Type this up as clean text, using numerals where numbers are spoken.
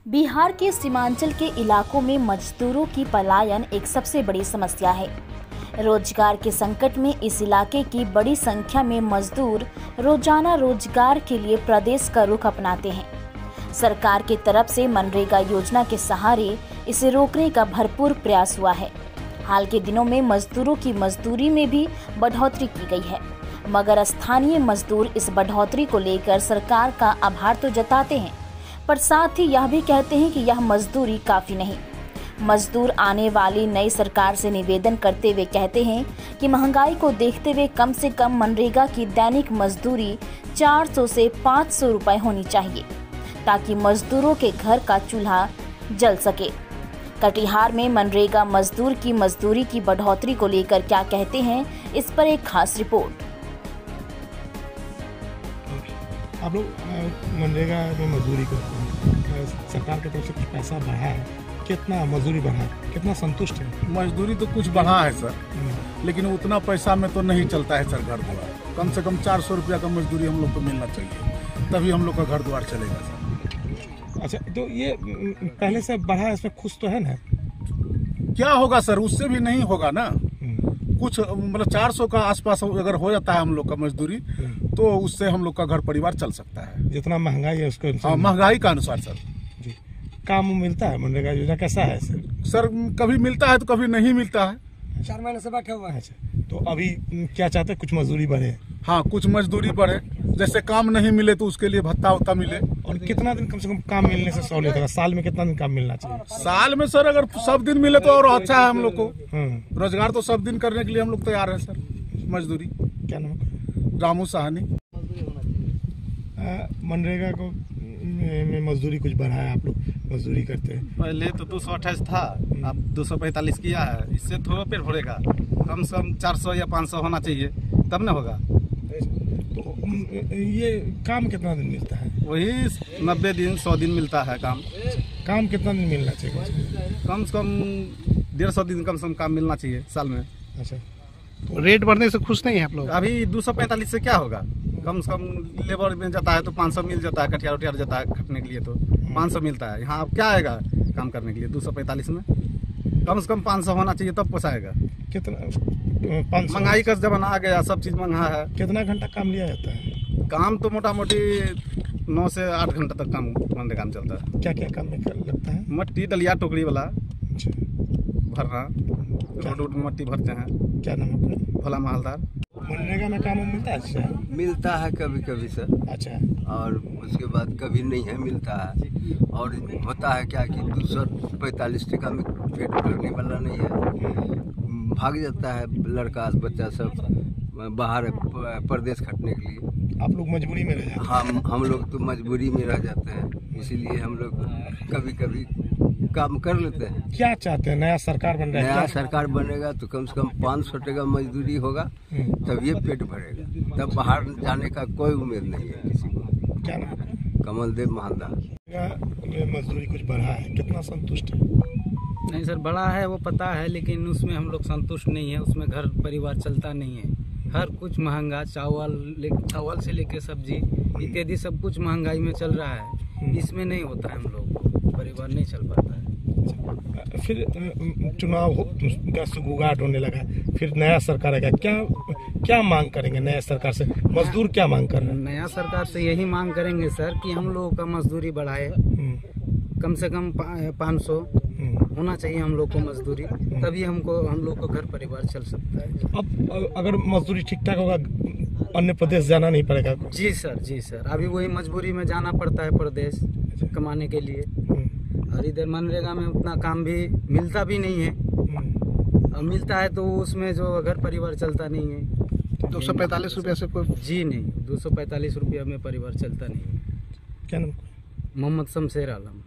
बिहार के सीमांचल के इलाकों में मजदूरों की पलायन एक सबसे बड़ी समस्या है। रोजगार के संकट में इस इलाके की बड़ी संख्या में मजदूर रोजाना रोजगार के लिए प्रदेश का रुख अपनाते हैं। सरकार की तरफ से मनरेगा योजना के सहारे इसे रोकने का भरपूर प्रयास हुआ है। हाल के दिनों में मजदूरों की मजदूरी में भी बढ़ोतरी की गई है, मगर स्थानीय मजदूर इस बढ़ोतरी को लेकर सरकार का आभार तो जताते हैं, पर साथ ही यह भी कहते हैं कि यह मजदूरी काफी नहीं। मजदूर आने वाली नई सरकार से निवेदन करते हुए कहते हैं कि महंगाई को देखते हुए कम से कम मनरेगा की दैनिक मजदूरी 400 से 500 रुपए होनी चाहिए, ताकि मजदूरों के घर का चूल्हा जल सके। कटिहार में मनरेगा मजदूर की मजदूरी की बढ़ोतरी को लेकर क्या कहते हैं, इस पर एक खास रिपोर्ट। आप लोग मनरेगा में मजदूरी करते हैं, सरकार की तरफ से कुछ पैसा बढ़ा है, कितना मजदूरी बढ़ा है, कितना संतुष्ट है? मजदूरी तो कुछ बढ़ा है सर, लेकिन उतना पैसा में तो नहीं चलता है सर घर द्वार। कम से कम 400 रुपया का मजदूरी हम लोग को मिलना चाहिए, तभी हम लोग का घर द्वार चलेगा सर। अच्छा, तो ये पहले से बढ़ा है, इसमें खुश तो है ना? क्या होगा सर, उससे भी नहीं होगा ना। कुछ मतलब 400 का आसपास अगर हो जाता है हम लोग का मजदूरी, तो उससे हम लोग का घर परिवार चल सकता है। जितना महंगाई है उसको हाँ, महंगाई का अनुसार सर। जी, काम मिलता है? मनरेगा योजना कैसा है सर? सर कभी मिलता है तो कभी नहीं मिलता है। 4 महीने से बैठे हुआ है। अच्छा, तो अभी क्या चाहते हैं? कुछ मजदूरी बढ़े? हाँ, कुछ मजदूरी बढ़े, जैसे काम नहीं मिले तो उसके लिए भत्ता वत्ता मिले। और कितना दिन कम से कम काम मिलने से सहूलियत होगा? साल में कितना दिन काम मिलना चाहिए? साल में सर अगर सब दिन मिले तो और अच्छा है हम लोग को। रोजगार तो सब दिन करने के लिए हम लोग तैयार है सर। मजदूरी। क्या नाम है? रामू साहनी। मनरेगा को में मजदूरी कुछ बढ़ा है? आप लोग मजदूरी करते हैं? पहले तो 228 था, अब 245 किया है। इससे थोड़ा पेट भरेगा, कम से कम 400 या 500 होना चाहिए, तब न होगा। तो ये काम कितना दिन मिलता है? वही 90 दिन 100 दिन मिलता है काम। काम कितना दिन मिलना चाहिए? कम से कम 150 दिन कम से कम काम मिलना चाहिए साल में। अच्छा, तो रेट बढ़ने से खुश नहीं है आप लोग? अभी 245 से क्या होगा? कम से कम लेबर में जाता है तो 500 मिल जाता है, कटियार उटियार जाता है खटने के लिए तो 500 मिलता है। यहाँ अब क्या आएगा काम करने के लिए 245 में? कम से कम 500 होना चाहिए, तब पोसाएगा। कितना? 500? महंगाई का जमाना आ गया, सब चीज़ महंगा है। कितना घंटा काम लिया जाता है? काम तो मोटा मोटी 9 से 8 घंटा तक काम चलता है। क्या क्या काम में लगता है? मट्टी डलिया टोकरी वाला अच्छा, भरना, रोड में मट्टी भरते हैं। क्या नाम है? भोला मालदार। मनरेगा में काम मिलता है? अच्छा, मिलता है कभी कभी सर। अच्छा, और उसके बाद कभी नहीं है मिलता है। और होता है क्या कि 245 टका में पेट भरने वाला नहीं है, भाग जाता है लड़का बच्चा सब बाहर प्रदेश खटने के लिए। आप लोग मजबूरी में रह जाते हैं? हम लोग तो मजबूरी में रह जाते हैं, इसीलिए हम लोग कभी कभी काम कर लेते हैं। क्या चाहते हैं? नया सरकार बन रहा है, नया सरकार बनेगा तो कम से कम 500 टका मजदूरी होगा, तब ये पेट भरेगा। तब बाहर जाने का कोई उम्मीद नहीं है किसी को। क्या नाम है? कमलदेव महालदार। मजदूरी कुछ बढ़ा है, कितना संतुष्ट है? नहीं सर, बड़ा है वो पता है, लेकिन उसमें हम लोग संतुष्ट नहीं है। उसमें घर परिवार चलता नहीं है। हर कुछ महंगा, चावल से लेके सब्जी इत्यादि सब कुछ महंगाई में चल रहा है। इसमें नहीं होता है, हम लोग परिवार नहीं चल पाता है। फिर चुनाव का सुगबुगाहट होने लगा, फिर नया सरकार आएगा, क्या मांग करेंगे नया सरकार से? मजदूर क्या मांग कर रहे हैं? नया सरकार से यही मांग करेंगे सर कि हम लोगों का मजदूरी बढ़ाए, कम से कम 500 होना चाहिए हम लोग को मजदूरी, तभी हम लोग को घर परिवार चल सकता है। अब अगर मजदूरी ठीक ठाक होगा, अन्य प्रदेश जाना नहीं पड़ेगा? जी सर, अभी वही मजबूरी में जाना पड़ता है प्रदेश कमाने के लिए। और इधर मनरेगा में उतना काम भी मिलता भी नहीं है, और मिलता है तो उसमें जो घर परिवार चलता नहीं है। 245 रुपया से कोई? जी नहीं, 245 रुपया में परिवार चलता नहीं है। क्या नाम? मोहम्मद शमशेर आलम।